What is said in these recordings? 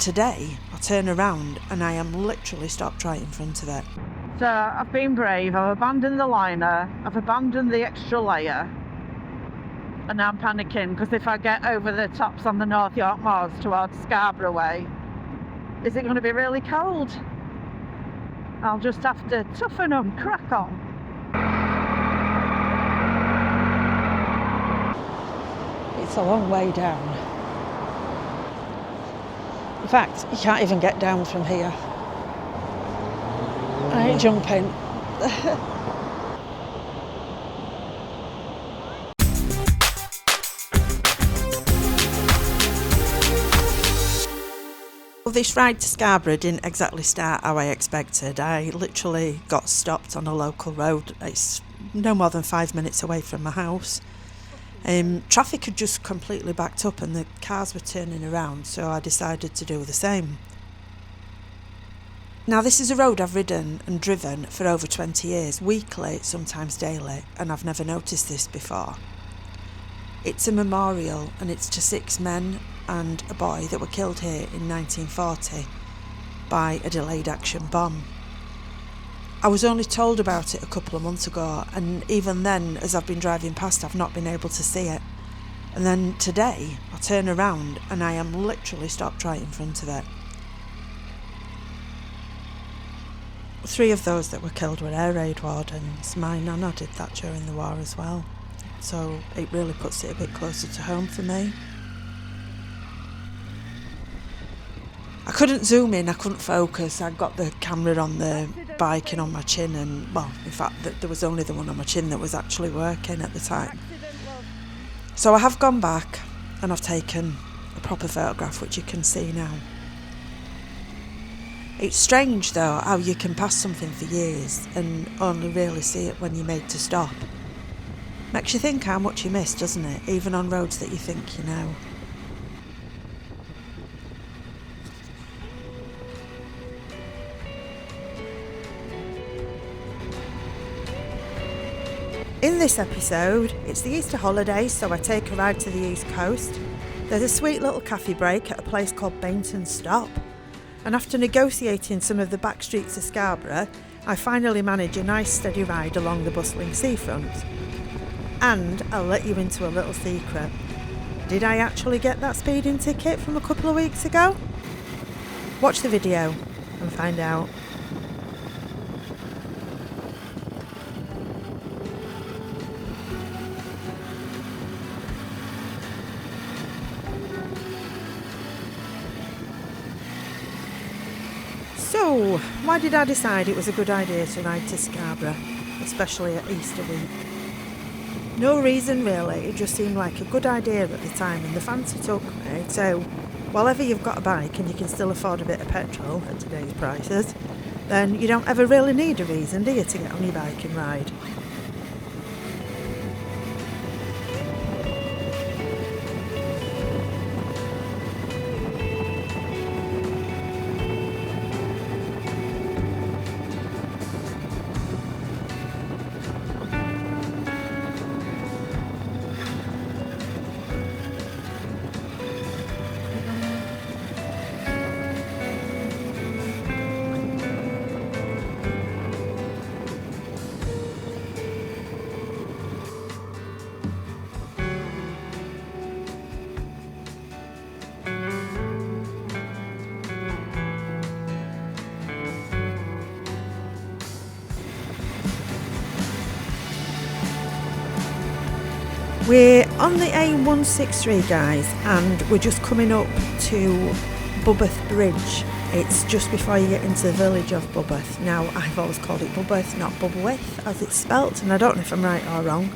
today I turn around and I am literally stopped right in front of it. So I've been brave, I've abandoned the liner, I've abandoned the extra layer, and now I'm panicking because if I get over the tops on the North York Moors towards Scarborough way, is it going to be really cold? I'll just have to toughen up, crack on. It's a long way down. In fact, you can't even get down from here. I ain't jumping. This ride to Scarborough didn't exactly start how I expected. I literally got stopped on a local road. It's no more than 5 minutes away from my house. Traffic had just completely backed up and the cars were turning around, so I decided to do the same. Now, this is a road I've ridden and driven for over 20 years, weekly, sometimes daily, and I've never noticed this before. It's a memorial and it's to 6 men and a boy that were killed here in 1940 by a delayed action bomb. I was only told about it a couple of months ago, and even then, as I've been driving past, I've not been able to see it. And then today, I turn around and I am literally stopped right in front of it. 3 of those that were killed were air raid wardens. My nana did that during the war as well. So it really puts it a bit closer to home for me. I couldn't zoom in, I couldn't focus. I got the camera on the bike and on my chin, and well, in fact, there was only the one on my chin that was actually working at the time. So I have gone back and I've taken a proper photograph, which you can see now. It's strange though how you can pass something for years and only really see it when you're made to stop. Makes you think how much you miss, doesn't it? Even on roads that you think you know. In this episode, it's the Easter holidays, so I take a ride to the East Coast. There's a sweet little cafe break at a place called Bainton Stop. And after negotiating some of the back streets of Scarborough, I finally manage a nice steady ride along the bustling seafront. And I'll let you into a little secret. Did I actually get that speeding ticket from a couple of weeks ago? Watch the video and find out. So, why did I decide it was a good idea to ride to Scarborough, especially at Easter week? No reason really, it just seemed like a good idea at the time and the fancy took me. So, while ever you've got a bike and you can still afford a bit of petrol at today's prices, then you don't ever really need a reason, do you, to get on your bike and ride? We're on the A163, guys, and we're just coming up to Bubbath Bridge. It's just before you get into the village of Bubbath. Now, I've always called it Bubbath, not Bubbath, as it's spelt, and I don't know if I'm right or wrong.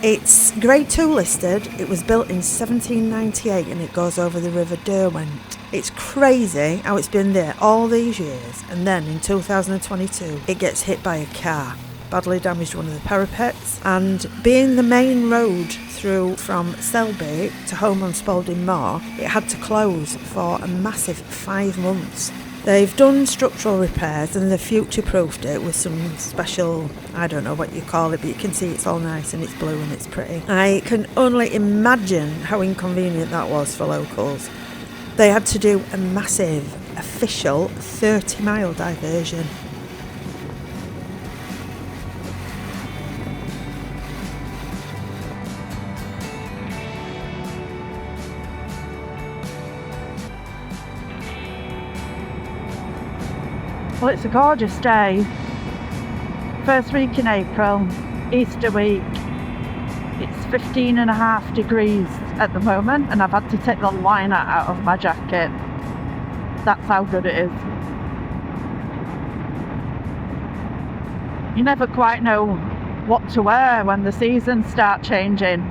It's Grade 2 listed. It was built in 1798 and it goes over the River Derwent. It's crazy how it's been there all these years, and then in 2022 it gets hit by a car. Badly damaged one of the parapets, and being the main road through from Selby to home on Spalding Moor, it had to close for a massive 5 months. They've done structural repairs and they've future-proofed it with some special, I don't know what you call it, but you can see it's all nice and it's blue and it's pretty. I can only imagine how inconvenient that was for locals. They had to do a massive official 30-mile diversion. Well, it's a gorgeous day. First week in April, Easter week. It's 15.5 degrees at the moment, and I've had to take the liner out of my jacket. That's how good it is. You never quite know what to wear when the seasons start changing.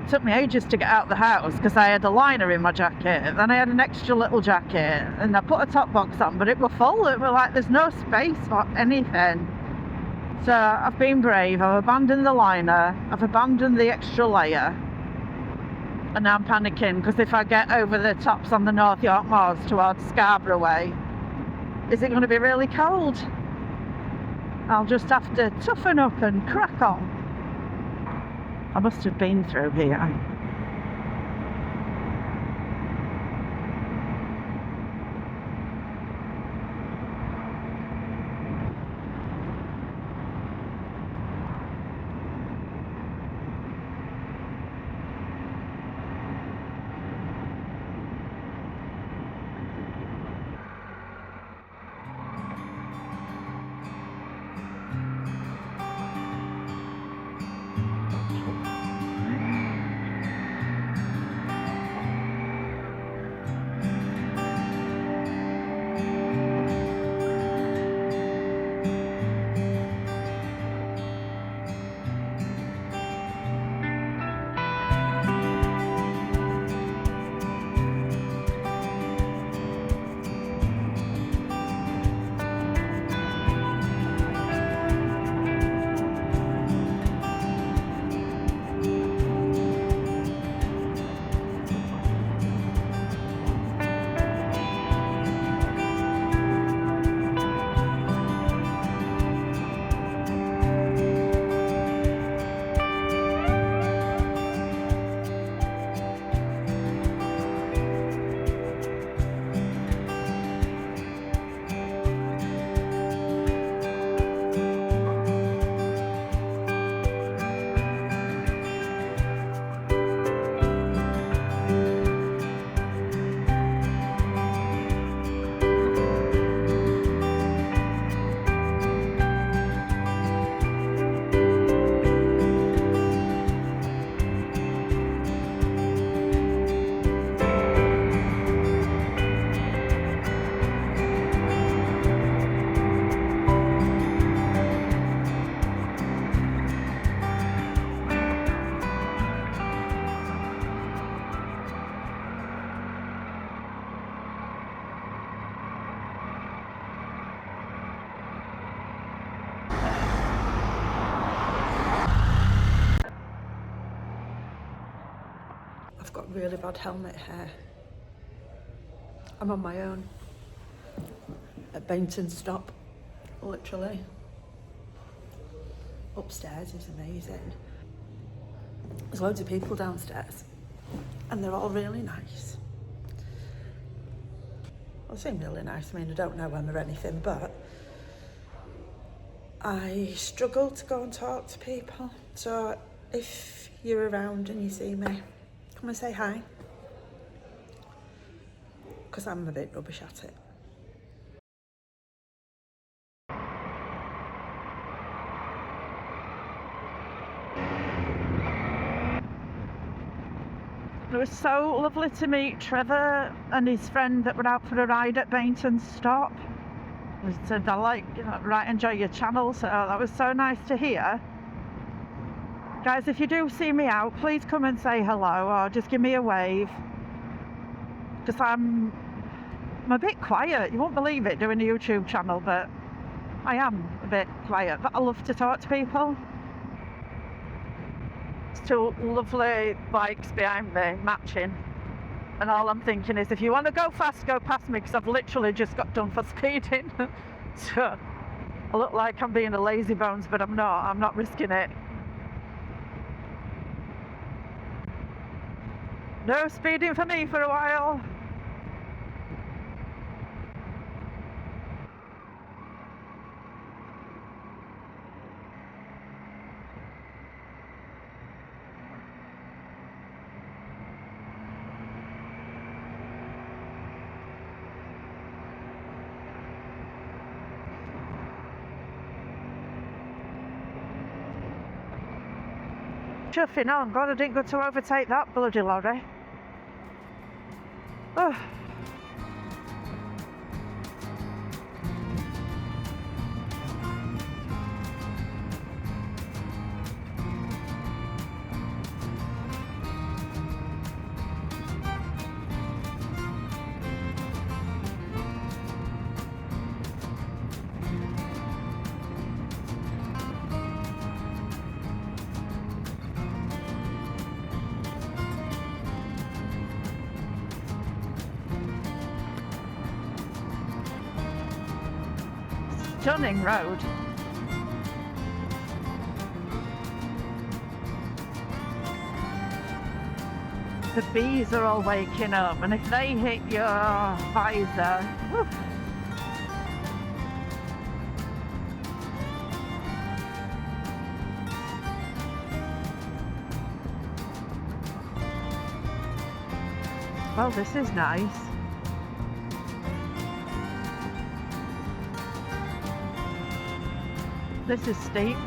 It took me ages to get out of the house because I had a liner in my jacket, then I had an extra little jacket, and I put a top box on, but it was full. It was like there's no space for anything. So I've been brave. I've abandoned the liner, I've abandoned the extra layer, and now I'm panicking because if I get over the tops on the North York Moors towards Scarborough way, is it going to be really cold? I'll just have to toughen up and crack on. I must have been through here. I've got really bad helmet hair. I'm on my own at Bainton Stop, literally. Upstairs is amazing. There's loads of people downstairs and they're all really nice. Well, they seem really nice. I mean, I don't know them or anything, but I struggle to go and talk to people. So if you're around and you see me, come and say hi, because I'm a bit rubbish at it. It was so lovely to meet Trevor and his friend that were out for a ride at Bainton Stop. They said, right, enjoy your channel, so that was so nice to hear. Guys, if you do see me out, please come and say hello or just give me a wave. Because I'm a bit quiet. You won't believe it doing a YouTube channel, but I am a bit quiet. But I love to talk to people. There's two lovely bikes behind me, matching. And all I'm thinking is, if you want to go fast, go past me, because I've literally just got done for speeding. So I look like I'm being a lazy bones, but I'm not. I'm not risking it. No speeding for me for a while. Chuffing on, God I didn't go to overtake that bloody lorry. Oh. Stunning road. The bees are all waking up, and if they hit your visor, whew. Well, this is nice. This is steep.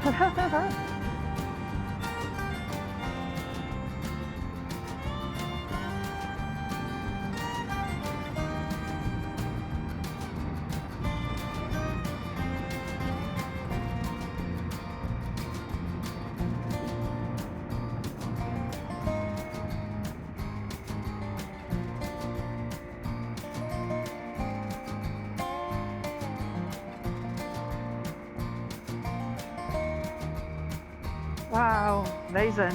Wow, amazing.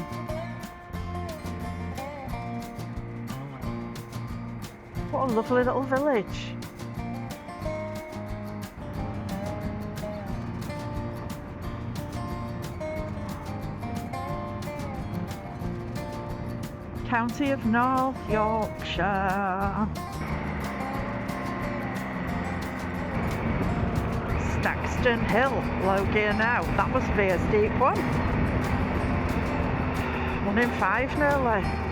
What a lovely little village. County of North Yorkshire. Staxton Hill, low gear now. That must be a steep one. 1 in 5 nearly.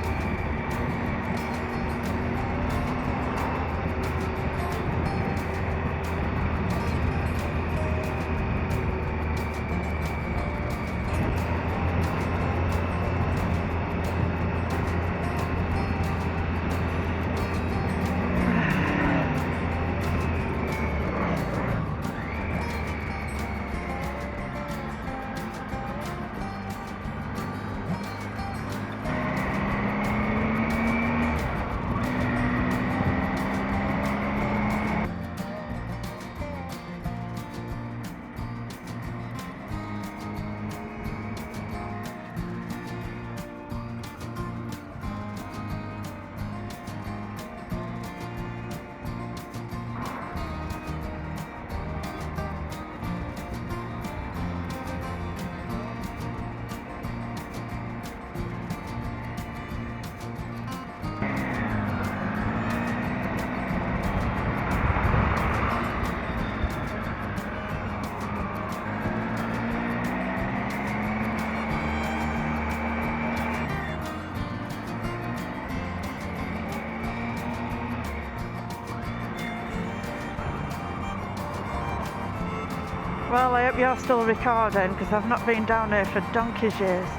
Well, I hope you're still recording because I've not been down here for donkey's years.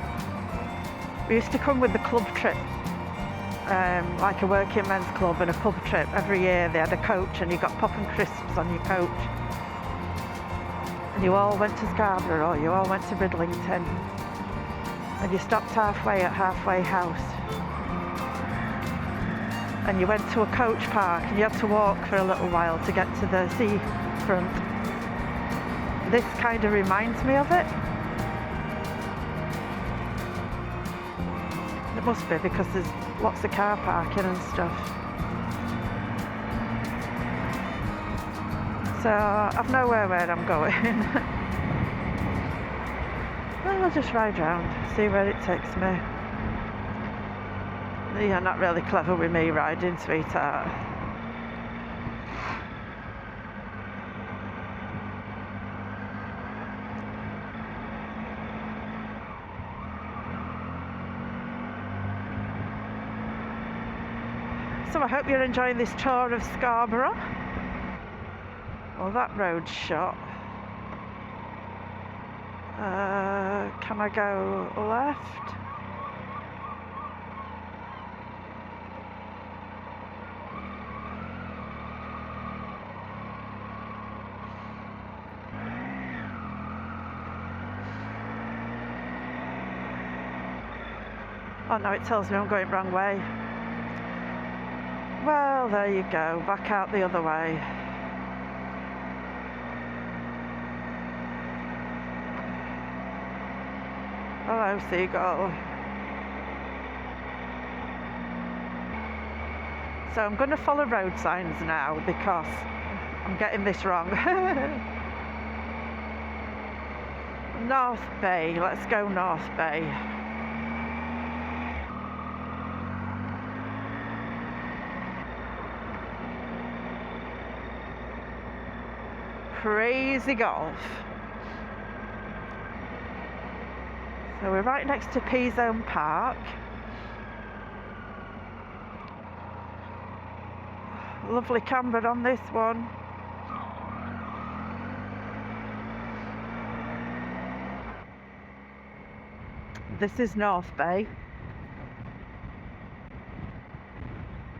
We used to come with the club trip, like a working men's club and a pub trip every year. They had a coach and you got pop and crisps on your coach. And you all went to Scarborough or you all went to Bridlington. And you stopped halfway at Halfway House. And you went to a coach park and you had to walk for a little while to get to the seafront. This kind of reminds me of it. It must be because there's lots of car parking and stuff. So I've nowhere where I'm going. Well, I'll just ride round, see where it takes me. You're not really clever with me riding, sweetheart. So I hope you're enjoying this tour of Scarborough. Well, that road's shut. Can I go left? Oh no, it tells me I'm going wrong way. Well, there you go, back out the other way. Hello, seagull. So I'm going to follow road signs now because I'm getting this wrong. North Bay, let's go North Bay. Crazy golf. So we're right next to P-Zone Park. Lovely camber on this one. This is North Bay.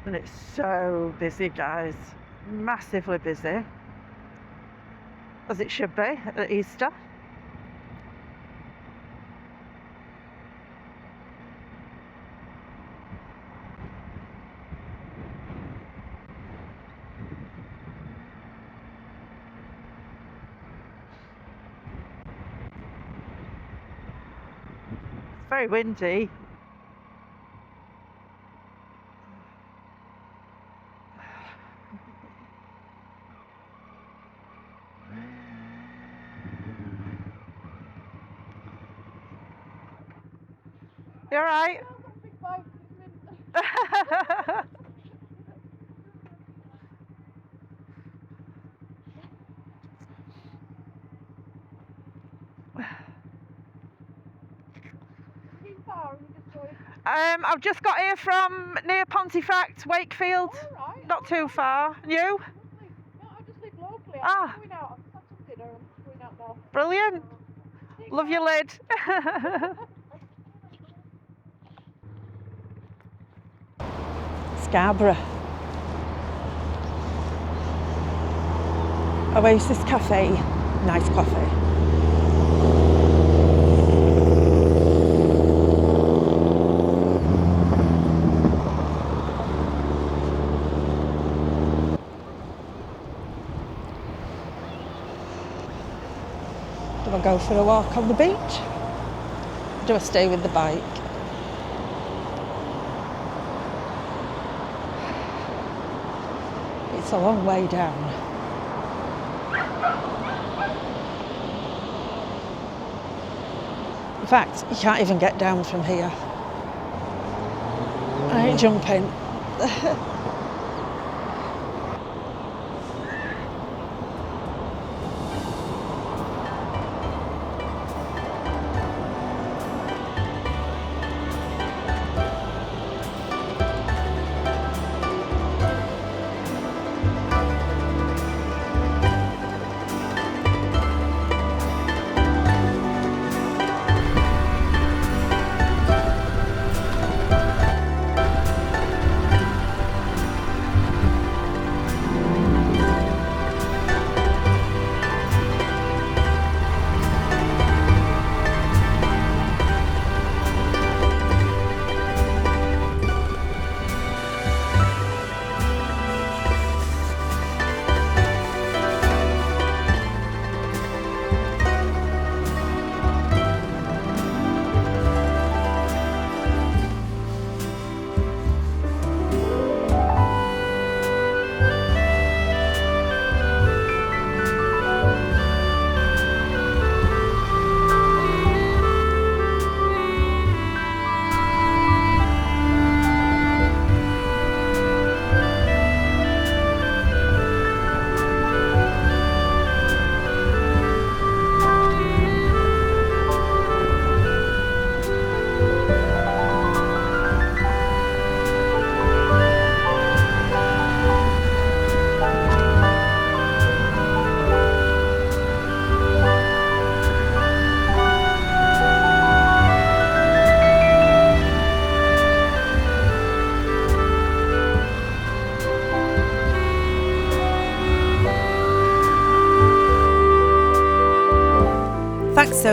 And it's so busy, guys. Massively busy. As it should be at Easter. It's very windy. You all right? I've just got here from near Pontefract, Wakefield. Oh, right. Not too far. And you? Lovely. No, I just live locally. Ah. I'm going out. I've had some dinner and I'm going out now. Brilliant. Love your lid. Scarborough. Oasis Cafe. Nice coffee. Do I go for a walk on the beach? Or do I stay with the bike? It's a long way down. In fact, you can't even get down from here. I ain't jumping.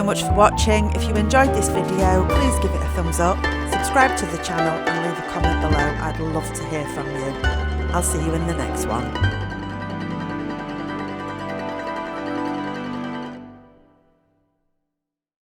so much for watching. If you enjoyed this video, please give it a thumbs up, subscribe to the channel and leave a comment below. I'd love to hear from you. I'll see you in the next one.